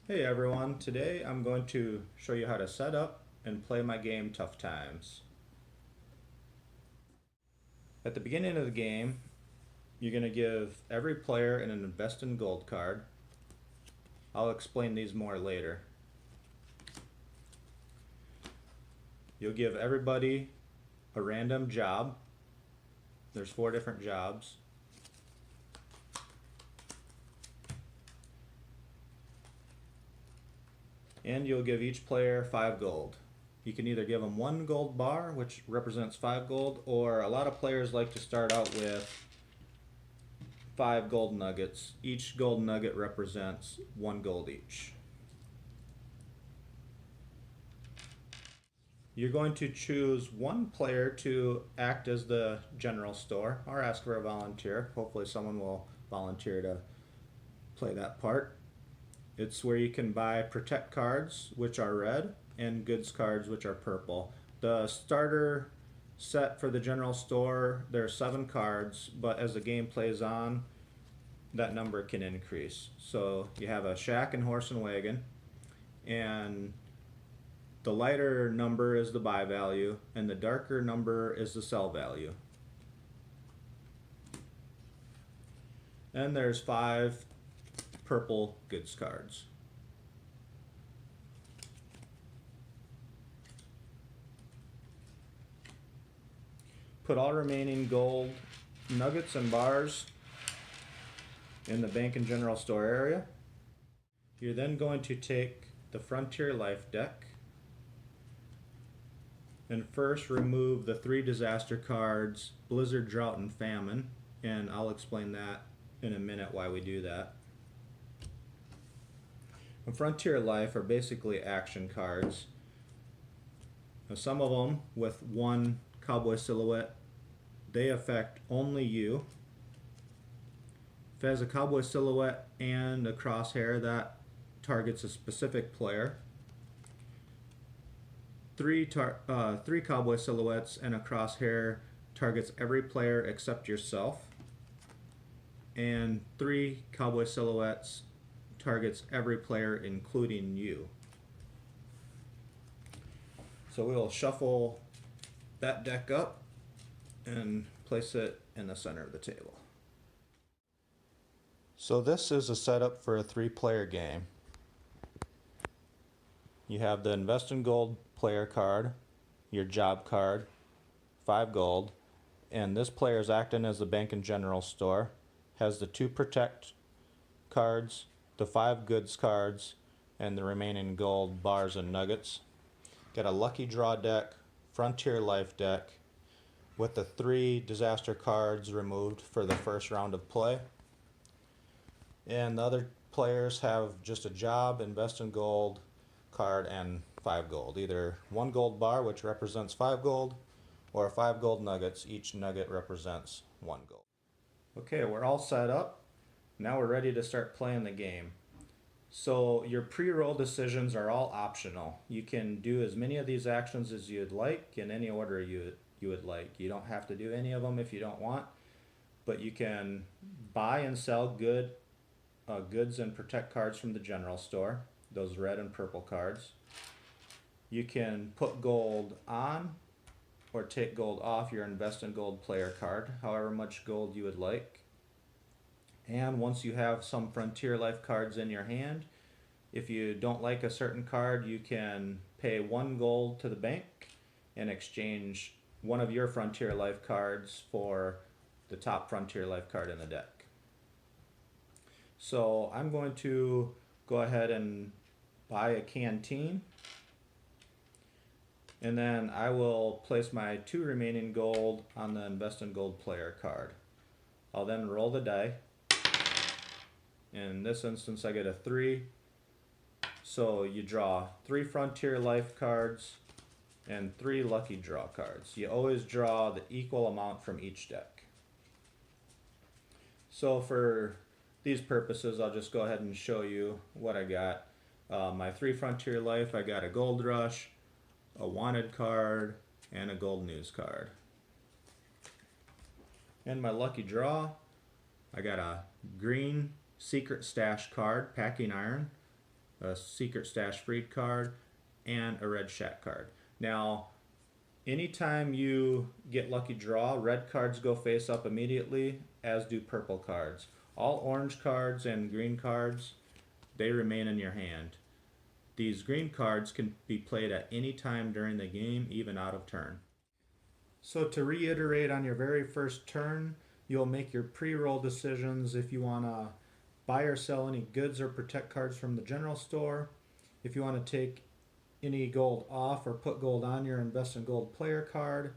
Hey everyone, today I'm going to show you how to set up and play my game Tough Times. At the beginning of the game, you're going to give every player an invest in gold card. I'll explain these more later. You'll give everybody a random job. There's 4 different jobs. And you'll give each player 5 gold. You can either give them 1 gold bar, which represents 5 gold, or a lot of players like to start out with 5 gold nuggets. Each gold nugget represents 1 gold each. You're going to choose one player to act as the general store, or ask for a volunteer. Hopefully someone will volunteer to play that part. It's where you can buy protect cards, which are red, and goods cards, which are purple. The starter set for the general store, there are 7 cards, but as the game plays on, that number can increase. So you have a shack and horse and wagon, and the lighter number is the buy value, and the darker number is the sell value. And there's 5 purple goods cards. Put all remaining gold nuggets and bars in the bank and general store area. You're then going to take the Frontier Life deck and first remove the 3 disaster cards, Blizzard, Drought, and Famine, and I'll explain that in a minute why we do that. And Frontier Life are basically action cards. Now, some of them with 1 cowboy silhouette, they affect only you. If it has a cowboy silhouette and a crosshair, that targets a specific player. 3 cowboy silhouettes and a crosshair targets every player except yourself. And 3 cowboy silhouettes targets every player including you. So we will shuffle that deck up and place it in the center of the table. So this is a setup for a 3-player game. You have the invest in gold player card, your job card, 5 gold, and this player is acting as the bank and general store, has the 2 protect cards, the 5 goods cards, and the remaining gold bars and nuggets. Got a lucky draw deck, Frontier Life deck, with the 3 disaster cards removed for the first round of play. And the other players have just a job, invest in gold card, and 5 gold. Either 1 gold bar, which represents 5 gold, or 5 gold nuggets. Each nugget represents 1 gold. Okay, we're all set up. Now we're ready to start playing the game. So your pre-roll decisions are all optional. You can do as many of these actions as you'd like in any order you would like. You don't have to do any of them if you don't want, but you can buy and sell goods and protect cards from the general store, those red and purple cards. You can put gold on or take gold off your invest in gold player card, however much gold you would like. And once you have some Frontier Life cards in your hand, if you don't like a certain card, you can pay 1 gold to the bank and exchange one of your Frontier Life cards for the top Frontier Life card in the deck. So I'm going to go ahead and buy a canteen, and then I will place my 2 remaining gold on the invest in gold player card. I'll then roll the die. In this instance I get a 3, so you draw 3 Frontier Life cards and 3 lucky draw cards. You always draw the equal amount from each deck. So for these purposes, I'll just go ahead and show you what I got. My 3 Frontier Life, I got a Gold Rush, a Wanted card, and a Gold News card. And my lucky draw, I got a green Secret Stash card, Packing Iron, a Secret Stash Freed card, and a Red Shack card. Now, anytime you get lucky draw, red cards go face up immediately, as do purple cards. All orange cards and green cards, they remain in your hand. These green cards can be played at any time during the game, even out of turn. So to reiterate, on your very first turn, you'll make your pre-roll decisions if you want to buy or sell any goods or protect cards from the general store, if you want to take any gold off or put gold on your invest in gold player card,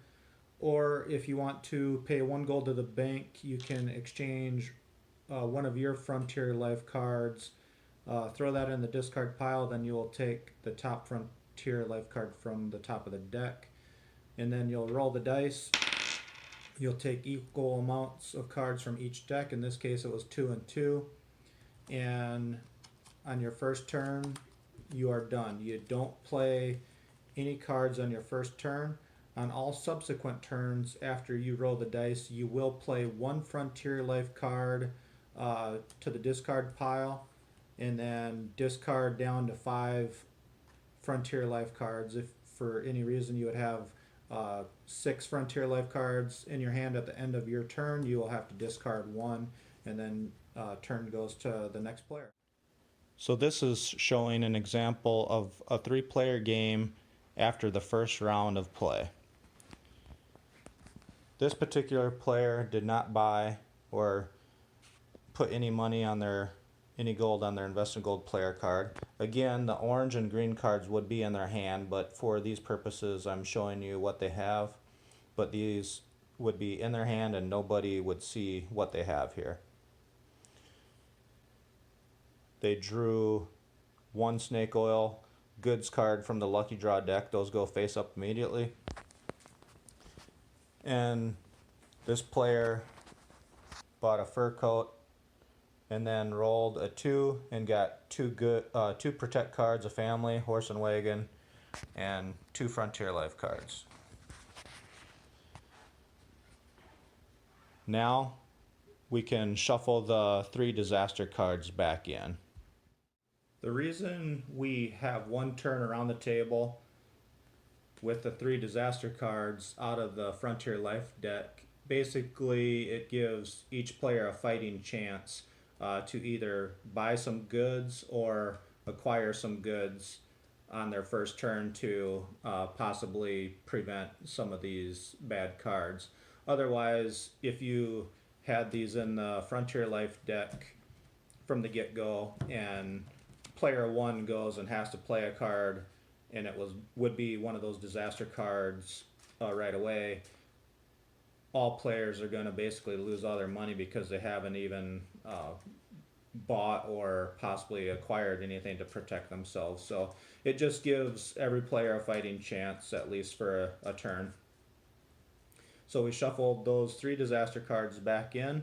or if you want to pay 1 gold to the bank, you can exchange one of your Frontier Life cards, throw that in the discard pile, then you will take the top Frontier Life card from the top of the deck, and then you'll roll the dice. You'll take equal amounts of cards from each deck. In this case, it was 2 and 2. And on your first turn, you are done. You don't play any cards on your first turn. On all subsequent turns after you roll the dice, you will play 1 Frontier Life card to the discard pile, and then discard down to 5 Frontier Life cards. If for any reason you would have 6 Frontier Life cards in your hand at the end of your turn, you will have to discard 1, and then turn goes to the next player. So this is showing an example of a 3-player game after the first round of play. This particular player did not buy or put any money on any gold on their invest in gold player card. Again, the orange and green cards would be in their hand, but for these purposes I'm showing you what they have. But these would be in their hand and nobody would see what they have here. They drew 1 snake oil goods card from the lucky draw deck. Those go face up immediately. And this player bought a fur coat and then rolled a 2 and got 2 protect cards, a family, horse and wagon, and 2 Frontier Life cards. Now we can shuffle the 3 disaster cards back in. The reason we have 1 turn around the table with the 3 disaster cards out of the Frontier Life deck, basically it gives each player a fighting chance to either buy some goods or acquire some goods on their first turn to possibly prevent some of these bad cards. Otherwise, if you had these in the Frontier Life deck from the get-go and player 1 goes and has to play a card and it would be one of those disaster cards right away, all players are going to basically lose all their money because they haven't even bought or possibly acquired anything to protect themselves. So it just gives every player a fighting chance, at least for a turn. So we shuffled those 3 disaster cards back in,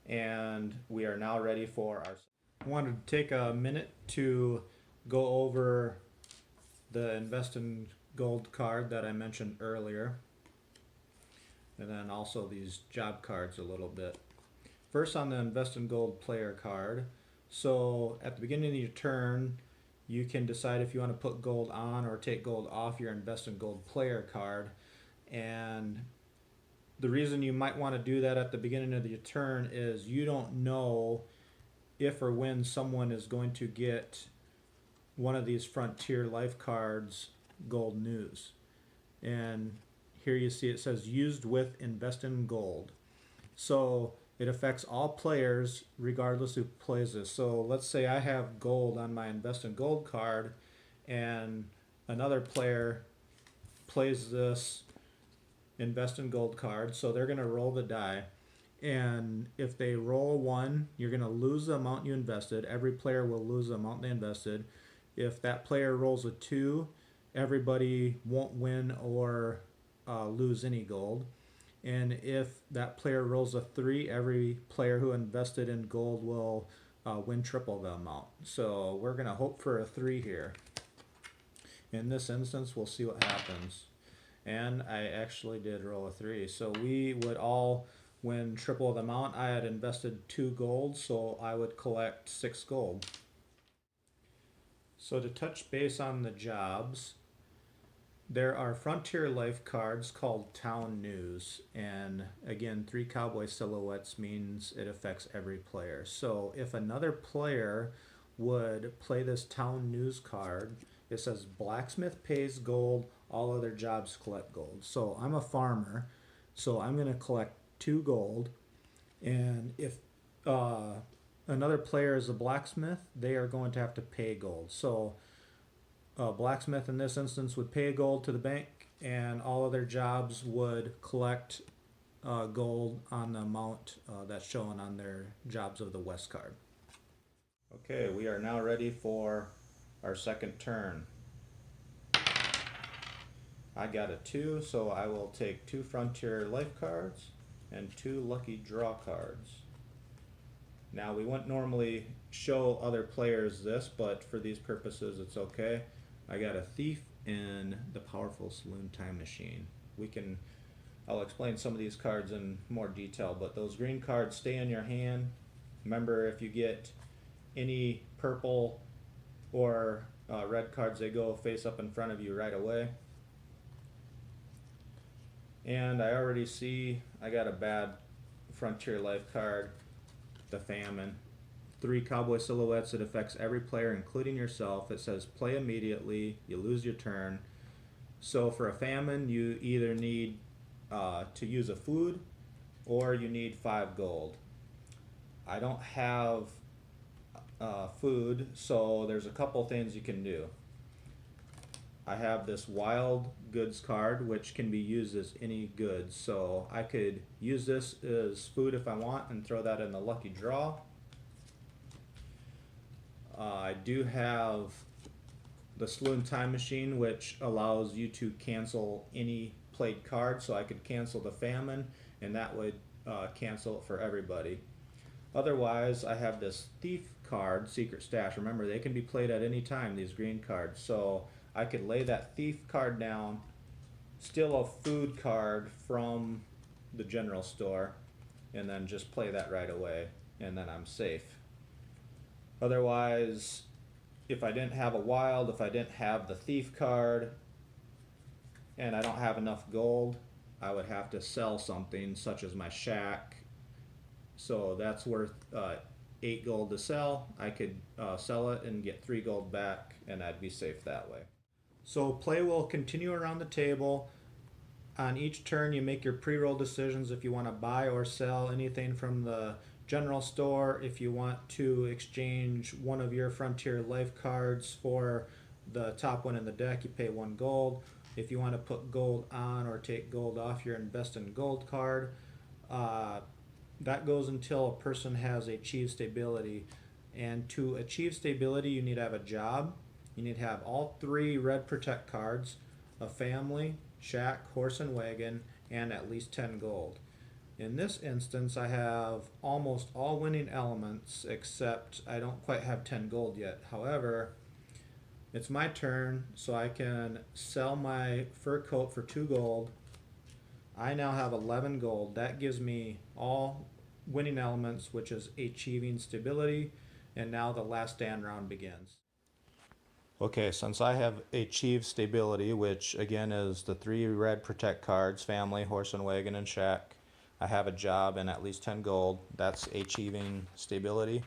and we are now ready for our... I wanted to take a minute to go over the Invest in Gold card that I mentioned earlier, and then also these job cards a little bit. First, on the Invest in Gold player card. So at the beginning of your turn, you can decide if you want to put gold on or take gold off your Invest in Gold player card. And the reason you might want to do that at the beginning of your turn is you don't know if or when someone is going to get one of these Frontier Life cards gold news. And here you see it says used with Invest in Gold. So it affects all players regardless who plays this. So let's say I have gold on my Invest in Gold card and another player plays this Invest in Gold card. So they're going to roll the die. And if they roll 1, you're going to lose the amount you invested. Every player will lose the amount they invested. If that player rolls a 2, everybody won't win or lose any gold. And if that player rolls a 3, every player who invested in gold will win triple the amount. So we're going to hope for a 3 here. In this instance, we'll see what happens. And I actually did roll a 3. So we would all win triple the amount. I had invested 2 gold, so I would collect 6 gold. So to touch base on the jobs, there are Frontier Life cards called Town News, and again, 3 cowboy silhouettes means it affects every player. So if another player would play this Town News card, it says blacksmith pays gold, all other jobs collect gold. So I'm a farmer, so I'm going to collect 2 gold, and if uh, another player is a blacksmith, they are going to have to pay gold. So blacksmith in this instance would pay gold to the bank, and all other jobs would collect gold on the amount that's shown on their Jobs of the West card. Okay, we are now ready for our second turn. I got a 2, so I will take 2 Frontier Life cards and 2 Lucky Draw cards. Now, we wouldn't normally show other players this, but for these purposes it's okay. I got a Thief and the Powerful Saloon Time Machine. I'll explain some of these cards in more detail, but those green cards stay in your hand. Remember, if you get any purple or red cards, they go face up in front of you right away. And I already see I got a bad Frontier Life card, the Famine. 3 cowboy silhouettes, it affects every player including yourself. It says play immediately, you lose your turn. So for a famine, you either need to use a food or you need 5 gold. I don't have food, so there's a couple things you can do. I have this wild goods card, which can be used as any goods. So I could use this as food if I want and throw that in the lucky draw. I do have the Saloon Time Machine, which allows you to cancel any played card. So I could cancel the Famine, and that would cancel it for everybody. Otherwise, I have this Thief card, Secret Stash. Remember, they can be played at any time, these green cards. So I could lay that Thief card down, steal a food card from the general store, and then just play that right away, and then I'm safe. Otherwise, if I didn't have a wild, if I didn't have the Thief card, and I don't have enough gold, I would have to sell something such as my shack. So that's worth 8 gold to sell. I could sell it and get 3 gold back, and I'd be safe that way. So play will continue around the table. On each turn, you make your pre-roll decisions if you want to buy or sell anything from the general store. If you want to exchange one of your Frontier Life cards for the top one in the deck, you pay 1 gold. If you want to put gold on or take gold off your Invest in Gold card, that goes until a person has achieved stability. And to achieve stability, you need to have a job. You need to have all 3 red protect cards, a family, shack, horse and wagon, and at least 10 gold. In this instance, I have almost all winning elements, except I don't quite have 10 gold yet. However, it's my turn, so I can sell my fur coat for 2 gold. I now have 11 gold. That gives me all winning elements, which is achieving stability, and now the last stand round begins. Okay, since I have achieved stability, which again is the 3 red protect cards, family, horse and wagon, and shack, I have a job and at least 10 gold. That's achieving stability.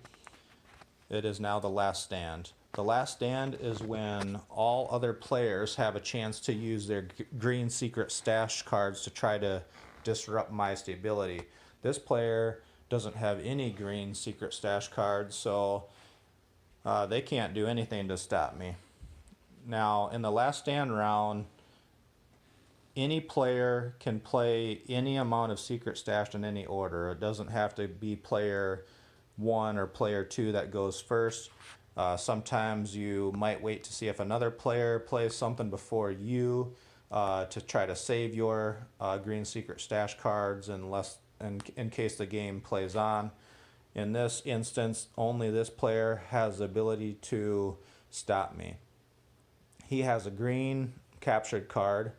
It is now the last stand. The last stand is when all other players have a chance to use their green secret stash cards to try to disrupt my stability. This player doesn't have any green secret stash cards, so they can't do anything to stop me. Now, in the last stand round, any player can play any amount of secret stash in any order. It doesn't have to be player 1 or player 2 that goes first. Sometimes you might wait to see if another player plays something before you to try to save your green secret stash cards in case the game plays on. In this instance, only this player has the ability to stop me. He has a green captured card,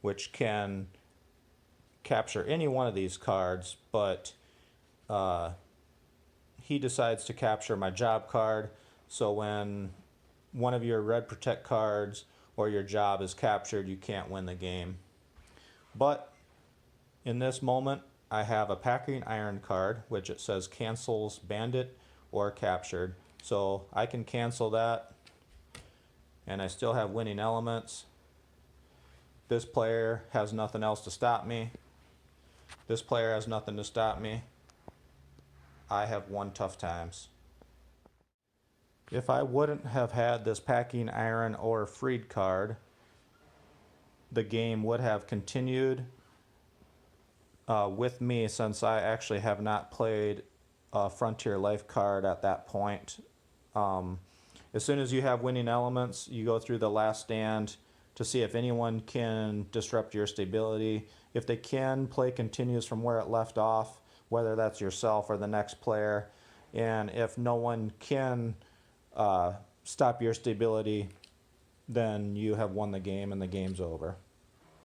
which can capture any one of these cards, but he decides to capture my job card. So when one of your red protect cards or your job is captured, you can't win the game. But in this moment, I have a packing iron card, which it says cancels bandit or captured. So I can cancel that, and I still have winning elements. This player has nothing else to stop me. This player has nothing to stop me. I have won tough times. If I wouldn't have had this packing iron or freed card, the game would have continued with me, since I actually have not played a Frontier Life card at that point. As soon as you have winning elements, you go through the last stand to see if anyone can disrupt your stability. If they can, play continues from where it left off, whether that's yourself or the next player. And if no one can stop your stability, then you have won the game and the game's over.